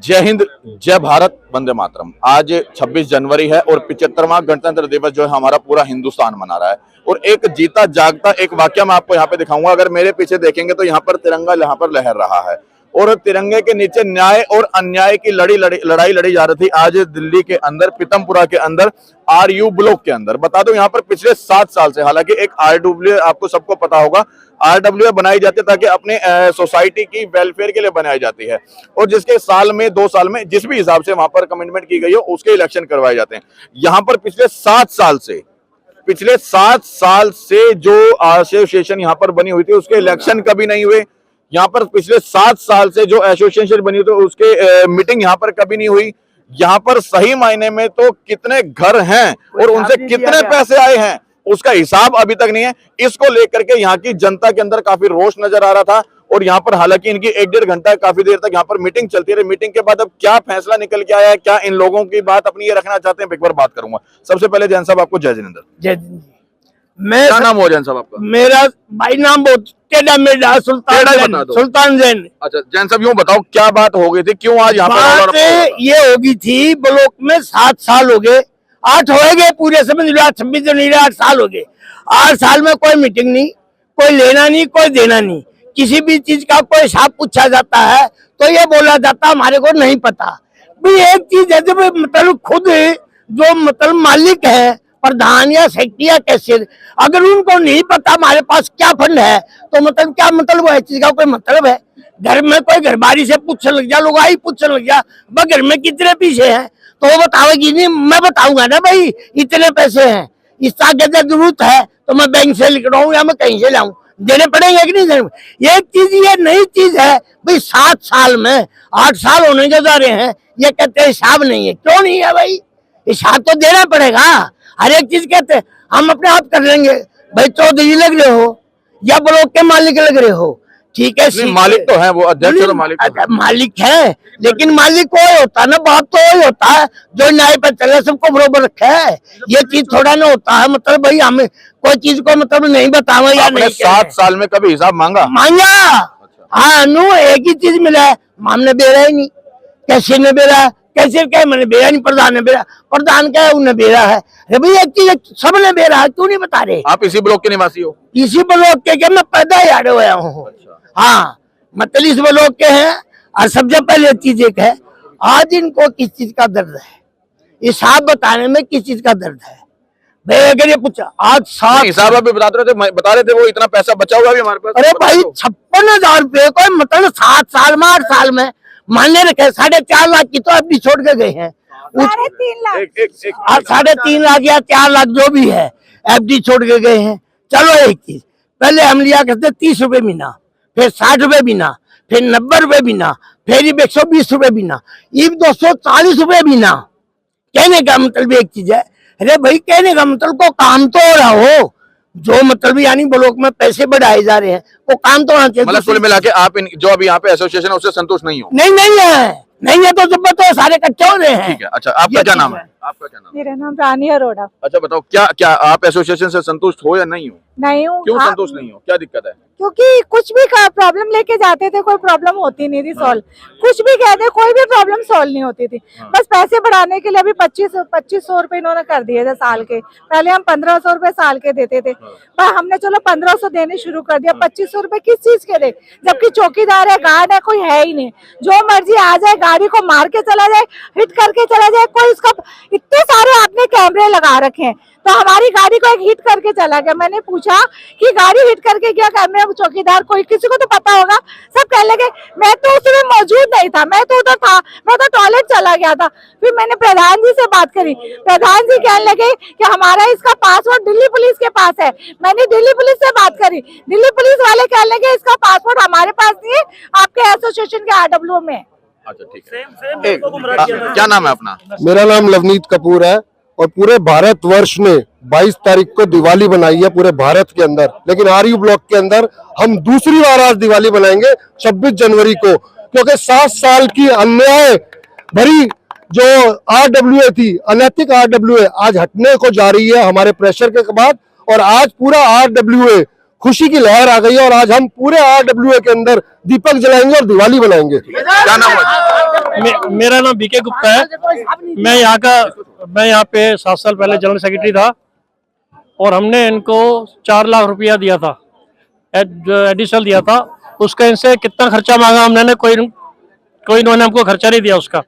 जय हिंद, जय भारत, वंदे मातरम। आज 26 जनवरी है और 75वां गणतंत्र दिवस जो है हमारा पूरा हिंदुस्तान मना रहा है। और एक जीता जागता एक वाकया मैं आपको यहाँ पे दिखाऊंगा। अगर मेरे पीछे देखेंगे तो यहाँ पर तिरंगा यहाँ पर लहर रहा है और तिरंगे के नीचे न्याय और अन्याय की लड़ाई लड़ी जा रही थी आज दिल्ली के अंदर, पीतमपुरा के अंदर, आरयू ब्लॉक के अंदर। बता दो यहाँ पर पिछले 7 साल से, हालांकि एक आरडब्ल्यू आपको सबको पता होगा, आरडब्ल्यू बनाई जाती है ताकि अपने सोसाइटी की वेलफेयर के लिए बनाई जाती है और जिसके साल में 2 साल में जिस भी हिसाब से वहां पर कमिटमेंट की गई हो उसके इलेक्शन करवाए जाते हैं। यहाँ पर पिछले 7 साल से जो एसोसिएशन यहाँ पर बनी हुई थी उसके इलेक्शन कभी नहीं हुए। यहाँ पर पिछले 7 साल से जो एसोसिएशन बनी हुई थी उसके मीटिंग यहाँ पर कभी नहीं हुई। यहाँ पर सही मायने में तो कितने घर हैं और उनसे कितने पैसे आए हैं उसका हिसाब अभी तक नहीं है। इसको लेकर के यहाँ की जनता के अंदर काफी रोष नजर आ रहा था और यहाँ पर हालांकि इनकी 1-1.5 घंटा काफी देर तक यहाँ पर मीटिंग चलती रही। मीटिंग के बाद अब क्या फैसला निकल के आया है, क्या इन लोगों की बात अपनी ये रखना चाहते हैं, एक बार बात करूंगा। सबसे पहले जैन साहब आपको जय जिनेंद्र। जय जिनेंद्र। मैं क्या नाम हो जैन साहब आपका? मेरा भाई नाम बहुत टेढ़ा मेढ़ा सुल्तान जैन। अच्छा जैन साहब यूँ बताओ क्या बात हो गई थी, क्यों आज यहाँ पर ये होगी थी ब्लॉक में 7 साल हो गए, 8 हो गए पूरे समझ लो, 26 जनवरी 8 साल हो गए। 8 साल में कोई मीटिंग नहीं, कोई लेना नहीं, कोई देना नहीं। किसी भी चीज का कोई हिसाब पूछा जाता है तो ये बोला जाता हमारे को नहीं पता। भाई एक चीज है, जब मतलब खुद जो मतलब मालिक है, प्रधान या सेक्रेटरी या कैशियर, अगर उनको नहीं पता हमारे पास क्या फंड है तो मतलब क्या मतलब है, चीज का कोई मतलब है? घर में कोई घरबारी से पूछने लग जा, लोग आई पूछने लग जा घर में कितने पैसे हैं तो वो बतावेगी नहीं, मैं बताऊंगा ना भाई इतने पैसे हैं, इसका अगर जरूरत है तो मैं बैंक से लिखवाऊं या मैं कहीं से लाऊं, देने पड़ेंगे कि नहीं देने। एक चीज ये नई चीज है भाई, 7 साल में 8 साल होने के जा रहे हैं, ये कहते हैं हिसाब नहीं है। क्यों नहीं है भाई? हिसाब तो देना पड़ेगा। हर एक चीज कहते हैं हम अपने आप कर लेंगे। भाई चौधरी लग रहे हो या ब्लॉक के मालिक लग रहे हो, ठीक है, मालिक तो है वो अध्यक्ष तो मालिक है, लेकिन मालिक कोई होता है ना, बाप तो वही होता है जो न्याय पर चले, सबको बरोबर रखे है। ये चीज थोड़ा ना होता है, मतलब भाई हमें कोई चीज को मतलब नहीं बतावा या नहीं। 7 साल में कभी हिसाब मांगा? हाँ नो, एक ही चीज मिला है, हमने बेरा ही नहीं, कैसे ने बेरा, कैसे क्या मैंने बेरा नहीं, प्रधान ने बेरा, प्रधान क्या है उन्हें बेरा है। भाई एक चीज सबने बेरा है, क्यों नहीं बता रहे? आप इसी ब्लॉक के निवासी हो? इसी ब्लॉक के क्या, मैं पैदा ही आड़े हुआ हूँ। हाँ मतलब इस ब्लॉक के हैं। और सबसे पहले चीज एक है, आज इनको किस चीज का दर्द है, हिसाब बताने में किस चीज का दर्द है भाई? अगर ये पूछा आज 7 हिसाब अभी बता रहे थे वो इतना पैसा बचा हुआ भी हमारे पास। अरे भाई 56,000 रुपये कोई मतलब 7 साल में 8 साल में मान्य रखे। 4.5 लाख की तो अभी छोड़ के गए हैं, 3.5 लाख या 4 लाख जो भी है एफडी छोड़ के गए हैं। चलो एक चीज, पहले हम लिया करते 30 रुपए महीना, फिर 60 रुपए महीना, फिर 90 रुपए महीना, फिर 120 रुपए महीना, ये 240 रुपए महीना। कहने का मतलब एक चीज है, अरे भाई कहने का मतलब को काम तो हो रहा हो, जो मतलब यानी ब्लॉक में पैसे बढ़ाए जा रहे हैं वो काम तो होना चाहिए। मतलब कुल मिला के आप जो अभी यहाँ पे एसोसिएशन है उससे संतुष्ट नहीं हो? नहीं है तो जब तो सारे इकट्ठे हो रहे हैं। ठीक है। अच्छा आपका क्या नाम है? आपका क्या नाम? मेरा नाम रानी अरोड़ा। अच्छा बताओ क्या आप एसोसिएशन से संतुष्ट हो या नहीं हो? नहीं हूँ। क्यों संतुष्ट नहीं हो, क्या दिक्कत है? क्योंकि कुछ भी प्रॉब्लम लेके जाते थे कोई प्रॉब्लम होती नहीं थी सॉल्व। कुछ भी कहते कोई भी प्रॉब्लम सॉल्व नहीं होती थी। बस पैसे बढ़ाने के लिए अभी 2500 रुपए इन्होंने कर दिए थे साल के। पहले हम 1500 रुपए साल के देते थे, पर हमने चलो 1500 देने शुरू कर दिया। 2500 रुपए किस चीज के दे, जबकि चौकीदार है, गार्ड है, कोई है ही नहीं। जो मर्जी आ जाए, गाड़ी को मार के चला जाए, हिट करके चला जाए, कोई उसका इतने सारे आपने कैमरे लगा रखे हैं तो हमारी गाड़ी को एक हिट करके चला गया। मैंने पूछा कि गाड़ी हिट करके क्या कैमरे, चौकीदार कोई किसी को तो पता होगा, सब कहने लगे मैं तो उसमें मौजूद नहीं था, मैं तो उधर था, मैं तो टॉयलेट चला गया था। फिर मैंने प्रधान जी से बात करी, प्रधान जी कहने लगे कि हमारा इसका पासवर्ड दिल्ली पुलिस के पास है। मैंने दिल्ली पुलिस से बात करी, दिल्ली पुलिस वाले कहने लगे इसका पासवर्ड हमारे पास नहीं है, आपके एसोसिएशन के आरडब्ल्यू में। अच्छा ठीक है। क्या नाम है अपना? मेरा नाम लवनीत कपूर है और पूरे भारतवर्ष ने 22 तारीख को दिवाली बनाई है पूरे भारत के अंदर, लेकिन आरयू ब्लॉक के अंदर हम दूसरी बार आज दिवाली बनाएंगे 26 जनवरी को, क्योंकि 7 साल की अन्याय भरी जो आरडब्ल्यूए थी, अनैतिक आरडब्ल्यूए आज हटने को जा रही है हमारे प्रेशर के बाद। और आज पूरा आरडब्ल्यूए खुशी की लहर आ गई है और आज हम पूरे RWA के अंदर दीपक जलाएंगे और दिवाली बनाएंगे। क्या नाम है? मेरा नाम बीके गुप्ता है। मैं यहाँ पे 7 साल पहले जनरल सेक्रेटरी था और हमने इनको 4 लाख रुपया दिया था, एडिशनल दिया था। उसका इनसे कितना खर्चा मांगा हमने, कोई इन्होंने हमको खर्चा नहीं दिया उसका।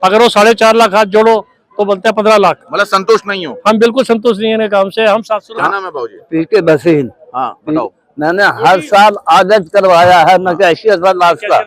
अगर वो 4.5 लाख हाथ जोड़ो तो बोलते हैं 15 लाख। मतलब संतुष्ट नहीं हो? हम बिल्कुल संतुष्ट नहीं है काम से। हम 700। क्या नाम है बाबूजी? पीके बसीन। हाँ बताओ। मैंने हर साल ऑडिट करवाया है, मैं 80,000 लाख का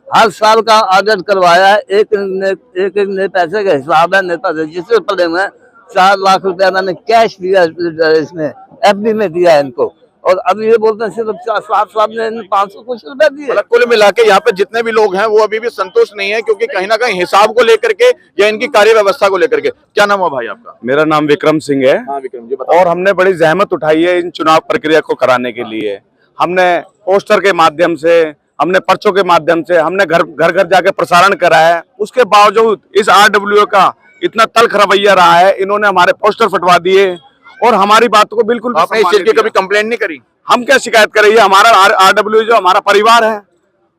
हर साल का ऑडिट करवाया है। एक नए पैसे का हिसाब है, नए पैसे जिससे पड़े हुए 4 लाख रुपया मैंने कैश दिया, इसमें FD में दिया है इनको। और अब ये बोलते हैं सिर्फ 7 साल में 500 कुछ रुपया दिए। मतलब कुल मिला के यहाँ पे जितने भी लोग हैं वो अभी भी संतुष्ट नहीं है, क्योंकि कहीं ना कहीं हिसाब को लेकर के या इनकी कार्य व्यवस्था को लेकर के। क्या नाम है भाई आपका? मेरा नाम विक्रम सिंह है। हाँ विक्रम जी बताओ। और हमने बड़ी जहमत उठाई है इन चुनाव प्रक्रिया को कराने के लिए। हमने पोस्टर के माध्यम से, हमने पर्चों के माध्यम से, हमने घर घर जाके प्रसारण करा है। उसके बावजूद इस RWA का इतना तल्ख रवैया रहा है। इन्होंने हमारे पोस्टर फटवा दिए और हमारी बात को बिल्कुल आपने इस चीज की कभी कंप्लेंट नहीं करी? हम क्या शिकायत कर रही है? हमारा RWA जो हमारा परिवार है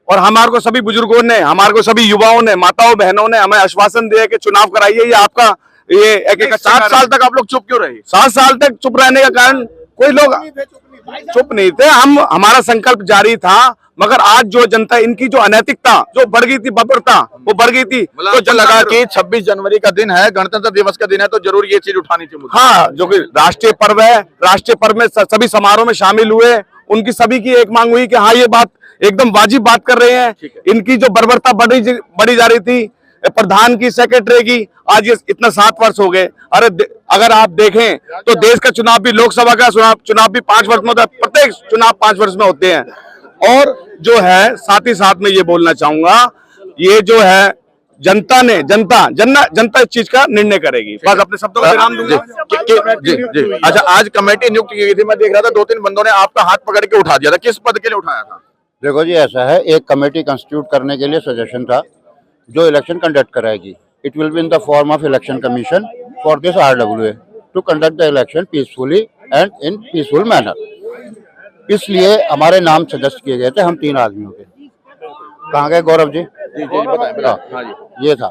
और हमारे को सभी बुजुर्गों ने, हमारे को सभी युवाओं ने, माताओं बहनों ने हमें आश्वासन दिया कि चुनाव कराइए, ये आपका ये एक 7 साल तक आप लोग चुप क्यों रहे? 7 साल तक चुप रहने का कारण कोई लोग चुप नहीं थे। हमारा संकल्प जारी था, मगर आज जो जनता, इनकी जो अनैतिकता जो बढ़ गई थी, बब्बरता वो बढ़ गई थी। मतलब तो लगा कि 26 जनवरी का दिन है, गणतंत्र दिवस का दिन है, तो जरूर ये चीज उठानी चाहिए मुझे। हाँ, जो कि राष्ट्रीय पर्व है, राष्ट्रीय पर्व में सभी समारोह में शामिल हुए। उनकी सभी की एक मांग हुई कि हाँ, ये बात एकदम वाजिब बात कर रहे हैं। इनकी जो बर्बरता बढ़ी जा रही थी, प्रधान की, सेक्रेटरी की, आज ये इतना 7 वर्ष हो गए। अरे अगर आप देखें तो देश का चुनाव भी, लोकसभा का चुनाव भी 5 वर्ष में होता है, प्रत्येक चुनाव 5 वर्ष में होते हैं। और जो है साथ ही साथ में ये बोलना चाहूंगा, ये जो है जनता इस चीज का निर्णय करेगी। बस अपने शब्दों का विराम दूंगा। जी। अच्छा, आज कमेटी नियुक्त की गई थी, मैं देख रहा था 2-3 बंदों ने आपका हाथ पकड़ के उठा दिया था। किस पद के लिए उठाया था? देखो जी, ऐसा है, एक कमेटी कंस्टिट्यूट करने के लिए सजेशन था जो इलेक्शन कंडक्ट कराएगी। It will be in the form of election commission for this RWA to conduct the election peacefully and in peaceful manner. इसलिए हमारे नाम सजेस्ट किए गए थे, हम 3 आदमियों के। कहाँ गए गौरव जी? जी बताएं। हाँ जी, ये था।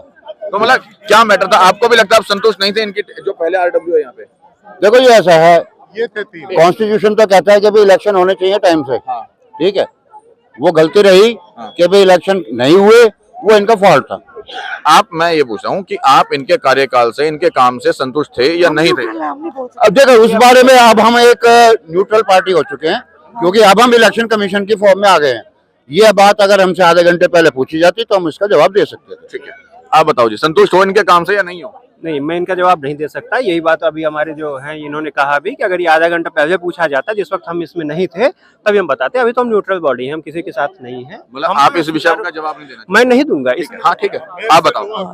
तो मतलब क्या मैटर था? आपको भी लगता है आप संतुष्ट नहीं थे इनकी जो पहले RWA यहाँ पे? देखो जी, ऐसा है, ये थे 3। कॉन्स्टिट्यूशन तो कहता है कि भाई इलेक्शन होने चाहिए टाइम से। हाँ। ठीक है, वो गलती रही कि भाई इलेक्शन नहीं हुए, वो इनका फॉल्ट था। मैं ये पूछ रहा हूँ कि आप इनके कार्यकाल से, इनके काम से संतुष्ट थे या नहीं थे? अब देखो, उस बारे में अब हम एक न्यूट्रल पार्टी हो चुके हैं, क्योंकि अब हम इलेक्शन कमीशन की फॉर्म में आ गए हैं। ये बात अगर हमसे आधे घंटे पहले पूछी जाती तो हम इसका जवाब दे सकते थे। ठीक है, आप बताओ जी, संतुष्ट हो इनके काम से या नहीं हो? नहीं, मैं इनका जवाब नहीं दे सकता। यही बात अभी हमारे जो है इन्होंने कहा भी कि अगर ये आधा घंटा पहले पूछा जाता, जिस वक्त हम इसमें नहीं थे, तभी हम बताते। अभी तो हम न्यूट्रल बॉडी हैं, हम किसी के साथ नहीं है। मतलब आप इस विषय का जवाब नहीं देना? मैं नहीं दूंगा। हाँ ठीक है, आप बताओ।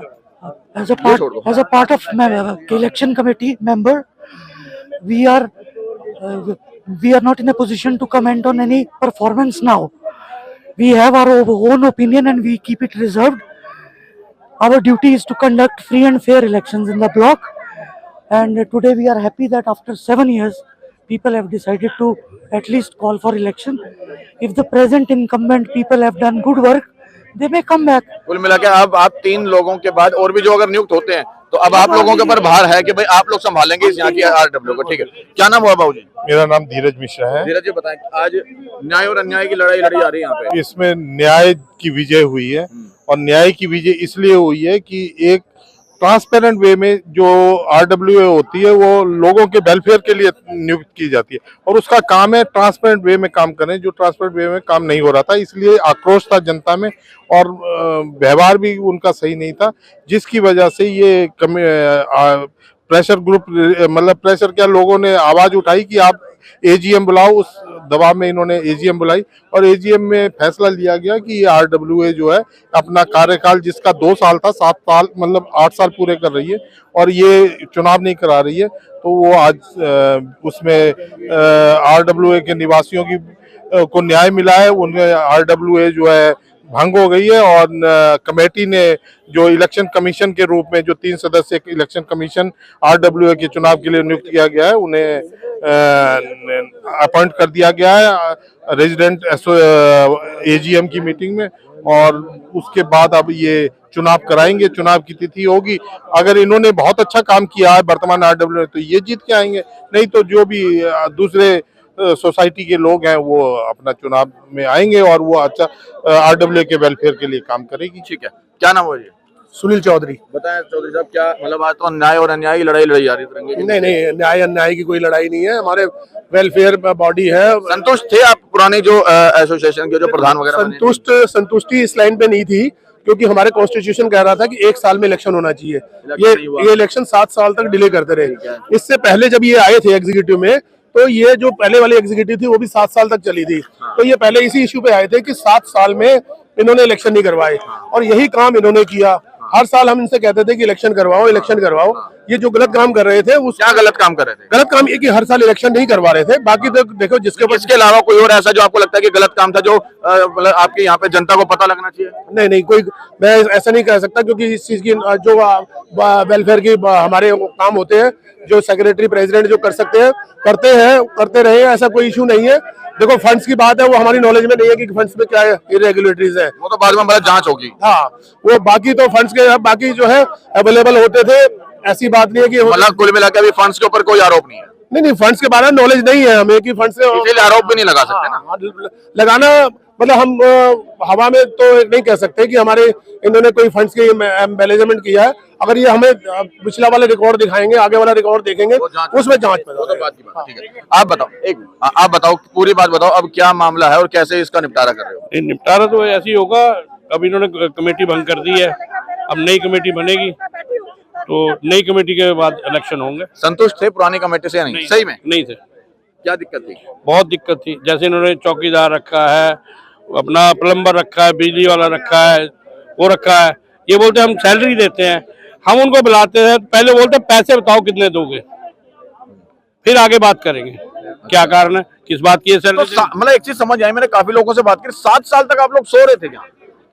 As a part of election committee member, we are not in a position to comment on any performance now. We have our own opinion and we keep it reserved. Our duty is to conduct free and fair elections in the block. And today we are happy that after 7 years, people have decided to at least call for election. If the present incumbent people have done good work, they may come back. कुल मिला के अब आप 3 लोगों के बाद और भी जो अगर नियुक्त होते हैं तो अब आप लोगों के ऊपर भार है कि भाई आप लोग संभालेंगे इस यहाँ की RWA को। ठीक है, क्या नाम हुआ बाबूजी? मेरा नाम धीरज मिश्रा है। धीरज जी बताएं, आज न्याय और अन्याय की लड़ाई लड़ी जा रही है यहाँ पे। इसमें न्याय की विजय हुई है और न्याय की विजय इसलिए हुई है कि एक ट्रांसपेरेंट वे में जो RWA होती है वो लोगों के वेलफेयर के लिए नियुक्त की जाती है और उसका काम है ट्रांसपेरेंट वे में काम करें, जो ट्रांसपेरेंट वे में काम नहीं हो रहा था। इसलिए आक्रोश था जनता में और व्यवहार भी उनका सही नहीं था, जिसकी वजह से ये प्रेशर ग्रुप, मतलब प्रेशर क्या, लोगों ने आवाज उठाई कि आप AGM बुलाओ। उस दबाव में इन्होंने AGM बुलाई और AGM में फैसला लिया गया कि ये RWA जो है अपना कार्यकाल जिसका 2 साल था, 7 साल मतलब 8 साल पूरे कर रही है और ये चुनाव नहीं करा रही है। तो वो आज उसमें RWA के निवासियों की को न्याय मिला है। उन्हें RWA जो है भंग हो गई है और कमेटी ने जो इलेक्शन कमीशन के रूप में जो 3 सदस्य इलेक्शन कमीशन RWA के चुनाव के लिए नियुक्त किया गया है उन्हें अपॉइंट कर दिया गया है रेजिडेंट AGM की मीटिंग में, और उसके बाद अब ये चुनाव कराएंगे। चुनाव की तिथि होगी, अगर इन्होंने बहुत अच्छा काम किया है वर्तमान RWA तो ये जीत के आएंगे, नहीं तो जो भी दूसरे सोसाइटी के लोग हैं वो अपना चुनाव में आएंगे और वो अच्छा RWA के वेलफेयर के लिए काम करेगी। ठीक है, क्या नाम है जी? सुनील चौधरी। बताएं चौधरी साहब, क्या मतलब आज तो अन्याय और अन्याय की लड़ाई लड़ी जा रही है? नहीं नहीं, न्याय अन्याय की कोई लड़ाई नहीं है, हमारे वेलफेयर बॉडी है। संतुष्ट थे आप पुराने जो एसोसिएशन के जो प्रधान वगैरह बने? संतुष्टि इस लाइन पे नहीं थी क्योंकि हमारे कॉन्स्टिट्यूशन कह रहा था कि 1 साल में इलेक्शन होना चाहिए। ये इलेक्शन 7 साल तक डिले करते रहे। इससे पहले जब ये आए थे एग्जीक्यूटिव में तो ये जो पहले वाली एग्जीक्यूटिव थी वो भी 7 साल तक चली थी। तो ये पहले इसी इश्यू पे आए थे कि 7 साल में इन्होंने इलेक्शन नहीं करवाए और यही काम इन्होंने किया। हर साल हम इनसे कहते थे कि इलेक्शन करवाओ इलेक्शन करवाओ। ये जो गलत काम कर रहे थे उस क्या गलत काम कर रहे थे? गलत काम ये कि हर साल इलेक्शन नहीं करवा रहे थे। बाकी तो देखो जिसके इसके अलावा कोई और ऐसा जो आपको लगता है कि गलत काम था जो मतलब आपके यहाँ पे जनता को पता लगना चाहिए? नहीं नहीं, कोई मैं ऐसा नहीं कह सकता क्योंकि इस चीज की जो वेलफेयर की हमारे काम होते हैं, जो सेक्रेटरी प्रेसिडेंट जो कर सकते हैं करते रहे, ऐसा कोई इशू नहीं है। देखो फंड्स की बात है, वो हमारी नॉलेज में नहीं है कि फंड्स में क्या इरेगुलरिटीज है, वो तो बाद में हमारा जांच होगी। हाँ, वो बाकी तो फंड्स के बाकी जो है अवेलेबल होते थे, ऐसी बात नहीं है कि मतलब कुल मिलाकर अभी फंड्स के ऊपर कोई आरोप नहीं है? नहीं, फंड्स के बारे में नॉलेज नहीं है हमें कि फंड्स से इसलिए आरोप भी नहीं लगा सकते ना। लगाना मतलब हम हवा में तो नहीं कह सकते कि हमारे इन्होंने कोई फंड्स की मैनेजमेंट किया है। अगर ये हमें पिछला वाला रिकॉर्ड दिखाएंगे, आगे वाला रिकॉर्ड देखेंगे, उसमें जांच ठीक है। आप बताओ पूरी बात बताओ, अब क्या मामला है और कैसे इसका निपटारा कर रहे हो? निपटारा तो ऐसे ही होगा। अब इन्होंने कमेटी भंग कर दी है, अब नई कमेटी बनेगी तो नई कमेटी के बाद इलेक्शन होंगे। संतुष्ट थे पुरानी कमेटी से या नहीं? सही में नहीं थे। क्या दिक्कत थी? बहुत दिक्कत थी। जैसे इन्होंने चौकीदार रखा है, अपना प्लम्बर रखा है, बिजली वाला रखा है, वो रखा है। ये बोलते हैं हम सैलरी देते हैं, हम उनको बुलाते हैं, पहले बोलते हैं पैसे बताओ कितने दोगे, फिर आगे बात करेंगे क्या कारण है, किस बात की सैलरी। मतलब एक चीज समझ आई, मैंने काफी लोगों से बात की, 7 साल तक आप लोग सो रहे थे क्या?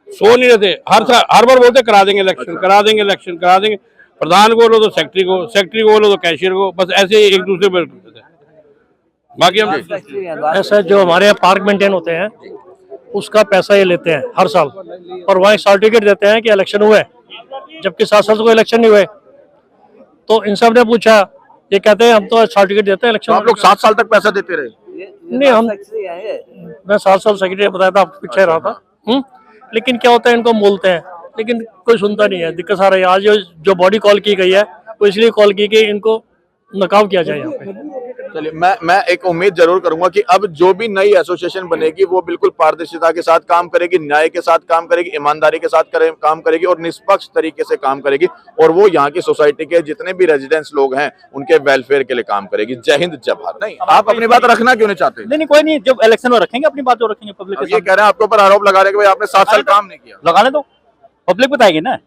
सो नहीं रहे थे। हर बार बोलते करा देंगे इलेक्शन, करा देंगे इलेक्शन, करा देंगे। प्रधान को बोलो तो सेक्रेटरी को, सेक्रेटरी को बोलो तो कैशियर को, बस ऐसे ही एक दूसरे पर। बाकी हम ऐसा जो हमारे यहाँ पार्क मेंटेन होते हैं उसका पैसा ये लेते हैं हर साल, और वहाँ सर्टिफिकेट देते हैं कि इलेक्शन हुए, जबकि 7 साल से कोई इलेक्शन नहीं हुए। तो इन सब ने पूछा, ये कहते हैं हम तो सर्टिफिकेट देते हैं इलेक्शन। आप लोग 7 साल तक पैसा देते रहे? नहीं, मैं 7 साल सेक्रेटरी बताया था, पीछे रहा था। लेकिन क्या होता है, इनको बोलते हैं लेकिन कोई सुनता नहीं है। दिक्कत आ रही है। आज जो बॉडी कॉल की गई है वो इसलिए कॉल की कि इनको नकाब किया जाए यहाँ पे। चलिए, मैं एक उम्मीद जरूर करूंगा कि अब जो भी नई एसोसिएशन बनेगी वो बिल्कुल पारदर्शिता के साथ काम करेगी, न्याय के साथ काम करेगी, ईमानदारी के साथ काम करेगी और निष्पक्ष तरीके से काम करेगी, और वो यहाँ की सोसाइटी के जितने भी रेजिडेंट्स लोग हैं उनके वेलफेयर के लिए काम करेगी। जय हिंद, जय भारत। नहीं, आप अपनी बात रखना क्यों नहीं चाहते? नहीं, कोई नहीं, जब इलेक्शन में रखेंगे अपनी बात तो रखेंगे। पब्लिक ये कह रहे हैं आपके ऊपर आरोप लगा रहे हैं कि भाई आपने 7 साल काम नहीं किया। लगाने दो, पब्लिक बताएगी ना।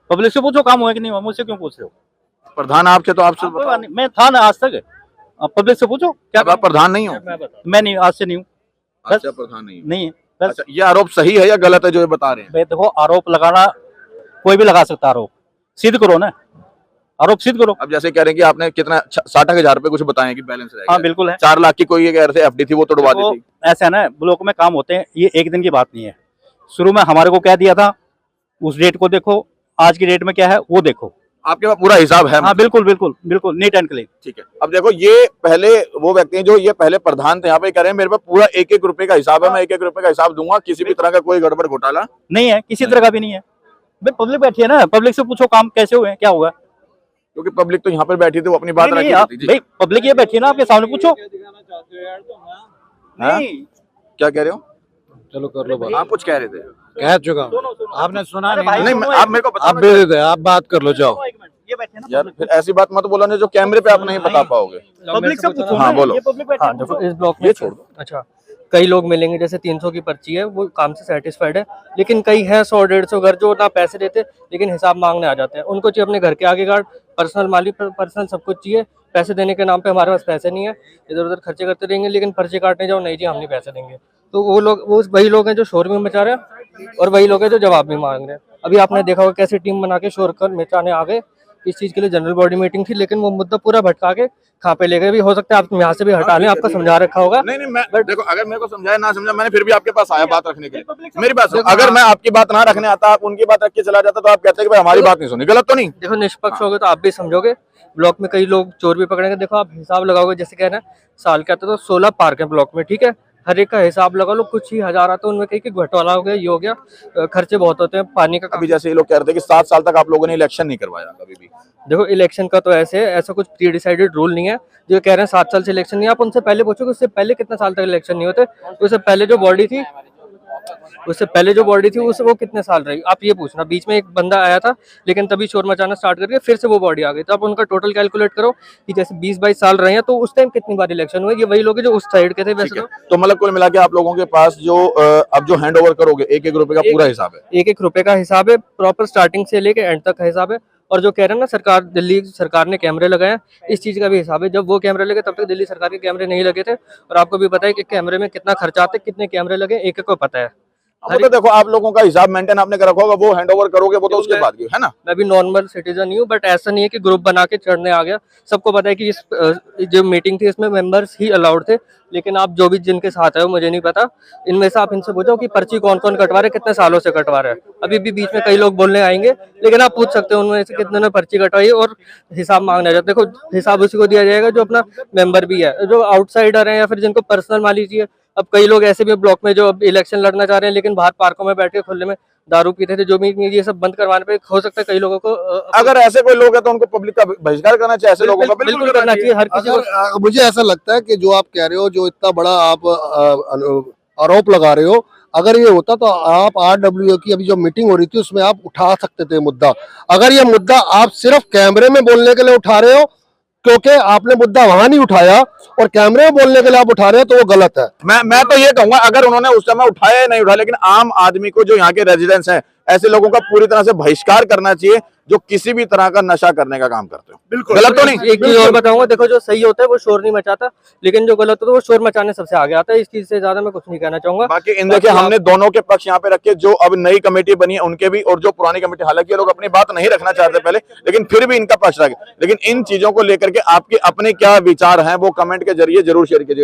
पब्लिक से पूछो काम हुआ कि नहीं हुआ, मुझसे क्यों पूछ रहे हो? प्रधान आप थे तो आपसे मैं था ना आज तक। पब्लिक से पूछो। क्या आप प्रधान नहीं हो? मैं नहीं, आज से नहीं हूँ। अच्छा, प्रधान नहीं है। अच्छा, ये आरोप सही है या गलत है जो ये बता रहे हैं? देखो, आरोप लगाना कोई भी लगा सकता है। आरोप सिद्ध करो ना, आरोप सिद्ध करो। अब जैसे कह रहे हैं कि आपने कितना 60,000 रुपए कुछ बताए कि बैलेंस रहेगा। हाँ बिल्कुल है। 4 लाख की कोई कह रहे थे एफडी थी, वो तोड़वा दी थी। ऐसा है ना, ब्लॉक में काम होते हैं, ये एक दिन की बात नहीं है। शुरू में हमारे को कह दिया था, उस डेट को देखो, आज की डेट में क्या है वो देखो। आपके पास पूरा हिसाब है? हाँ बिल्कुल बिल्कुल बिल्कुल, नीट एंड क्लीन। ठीक है। अब देखो, ये पहले वो व्यक्ति हैं जो ये पहले प्रधान थे यहाँ पे, कह रहे हैं मेरे पास पूरा 1-1 रुपए का हिसाब है, मैं 1-1 रुपए का हिसाब दूंगा, किसी भी तरह का कोई गड़बड़ घोटाला नहीं है, किसी तरह का भी नहीं है। भाई पब्लिक बैठी है ना, पब्लिक से पूछो काम कैसे हुए, क्या हुआ। क्योंकि पब्लिक तो यहाँ पर बैठी थी, वो अपनी बात रखी थी। भाई पब्लिक ये बैठी है ना, आपके सामने पूछो। क्या कह रहे हो? चलो कर लो बात। आप कुछ कह रहे थे? कह चुका हूँ, आपने सुना नहीं। आप मेरे को आप बात कर लो, जाओ। यार फिर ऐसी बात मत बोलो जो कैमरे पे आप नहीं बता पाओगे। पब्लिक से पूछो। हाँ बोलो। हाँ, देखो इस ब्लॉक में छोड़ दो। अच्छा, कई लोग मिलेंगे, जैसे 300 की पर्ची है, वो काम से सेटिस्फाइड है, लेकिन कई है 100-150 घर जो ना पैसे देते लेकिन हिसाब मांगने आ जाते हैं। उनको चाहिए अपने घर के आगे गार्ड, पर्सनल मालिक, पर्सनल सब कुछ चाहिए। पैसे देने के नाम पे हमारे पास पैसे नहीं है, इधर उधर खर्चे करते रहेंगे, लेकिन पर्चे काटने जाओ, नहीं जी हम नहीं पैसे देंगे। तो वो वही लोग हैं जो शोर में मचा रहे हैं और वही लोग हैं जो जवाब भी मांग रहे हैं। अभी आपने देखा होगा कैसे टीम बना के शोर कर मचाने आ गए। इस चीज के लिए जनरल बॉडी मीटिंग थी, लेकिन वो मुद्दा पूरा भटका के कहाँ पे ले गए। भी हो सकता है आप यहाँ से भी हटा लें, आपका समझा रखा होगा। नहीं मैं देखो, अगर मेरे को समझाया ना समझा, मैंने फिर भी आपके पास आया बात रखने के लिए। मेरी बात सुनो, अगर मैं आपकी बात ना रखने आता, आप उनकी बात रख के चला जाता, तो आप कहते हैं कि भाई हमारी बात नहीं सुनी, गलत तो नहीं? देखो निष्पक्ष होगे तो आप भी समझोगे। ब्लॉक में कई लोग चोर भी पकड़ेंगे। देखो आप हिसाब लगाओगे, जैसे कह रहे हैं साल के आते तो 16 पार्क है ब्लॉक में, ठीक है, हर एक का हिसाब लगा लो, कुछ ही हजार आता है उनमें, कहीं घोटाला हो गया, ये हो गया, खर्चे बहुत होते हैं पानी का। अभी जैसे ये लोग कह रहे थे कि 7 साल तक आप लोगों ने इलेक्शन नहीं करवाया कभी भी। देखो इलेक्शन का तो ऐसा कुछ प्री डिसाइडेड रूल नहीं है। जो कह रहे हैं 7 साल से इलेक्शन नहीं, आप उनसे पहले पूछोगे उससे पहले कितने साल तक इलेक्शन नहीं होते। उससे पहले जो बॉडी थी वो कितने साल रही, आप ये पूछना। बीच में एक बंदा आया था, लेकिन तभी शोर मचाना स्टार्ट करके फिर से वो बॉडी आ गई। तो आप उनका टोटल कैलकुलेट करो कि जैसे 20-22 साल रहे हैं, तो उस टाइम कितनी बार इलेक्शन हुए। ये वही लोग हैं जो उस साइड के थे। वैसे तो मतलब कुल मिला के आप लोगों के पास जो अब जो हैंड ओवर करोगे, 1-1 रुपए का पूरा हिसाब है? 1-1 रुपए का हिसाब है, प्रॉपर स्टार्टिंग से लेके एंड तक का हिसाब है। और जो कह रहे हैं ना सरकार, दिल्ली सरकार ने कैमरे लगाए हैं, इस चीज का भी हिसाब है। जब वो कैमरे लगे तब तक दिल्ली सरकार के कैमरे नहीं लगे थे। और आपको भी पता है कि कैमरे में कितना खर्चा आता है, कितने कैमरे लगे, एक को पता है। वो तो देखो आप लोगों का हिसाब मेंटेन आपने कर रखा होगा, वो हैंड ओवर करोगे वो तो उसके बाद की है ना। मैं भी नॉर्मल सिटीजन ही हूँ, बट ऐसा नहीं है कि ग्रुप बना के चढ़ने आ गया। सबको पता है कि इस जो मीटिंग थी इसमें मेंबर्स ही अलाउड थे। लेकिन आप जो भी जिनके साथ है मुझे नहीं पता, इनमें से आप इनसे पूछो कि पर्ची कौन कौन कटवा रहे, कितने सालों से कटवा रहे हैं। अभी भी बीच में कई लोग बोलने आएंगे, लेकिन आप पूछ सकते हो उनमें से कितने ने पर्ची कटवाई और हिसाब मांगना है। देखो हिसाब उसी को दिया जाएगा जो अपना मेंबर भी है। जो आउटसाइडर है या फिर जिनको पर्सनल मान लीजिए, अब कई लोग ऐसे भी ब्लॉक में जो अब इलेक्शन लड़ना चाह रहे हैं, लेकिन बाहर पार्कों में बैठ के खुले में दारू पीते थे, जो भी ये सब बंद करवाने पे हो सकता है कई लोगों को अगर ऐसे कोई लोग हैं तो उनको पब्लिक का बहिष्कार करना चाहिए। ऐसे लोगों का बिल्कुल करना चाहिए हर किसी को। मुझे ऐसा लगता है कि जो आप कह रहे हो, जो इतना बड़ा आप आरोप लगा रहे हो, अगर ये होता तो आप RWA की अभी जो मीटिंग हो रही थी उसमें आप उठा सकते थे मुद्दा। अगर ये मुद्दा आप सिर्फ कैमरे में बोलने के लिए उठा रहे हो, क्योंकि आपने मुद्दा वहां नहीं उठाया और कैमरे में बोलने के लिए आप उठा रहे हो, तो वो गलत है। मैं तो ये कहूंगा, अगर उन्होंने उस समय उठाया या नहीं उठाया, लेकिन आम आदमी को जो यहाँ के रेजिडेंट्स हैं, ऐसे लोगों का पूरी तरह से बहिष्कार करना चाहिए जो किसी भी तरह का नशा करने का काम करते हो। बिल्कुल गलत तो नहीं। एक चीज और बताऊंगा, देखो जो सही होता है वो शोर नहीं मचाता, लेकिन जो गलत होता है वो शोर मचाने सबसे आगे आता है। इस चीज से ज्यादा मैं कुछ नहीं कहना चाहूंगा। बाकी इन देखिए हमने दोनों के पक्ष यहाँ पे रखे, जो अब नई कमेटी बनी है उनके भी, और जो पुरानी कमेटी, हालांकि ये लोग अपनी बात नहीं रखना चाहते पहले, लेकिन फिर भी इनका पक्ष रखे। लेकिन इन चीजों को लेकर के आपके अपने क्या विचार हैं वो कमेंट के जरिए जरूर शेयर कीजिएगा।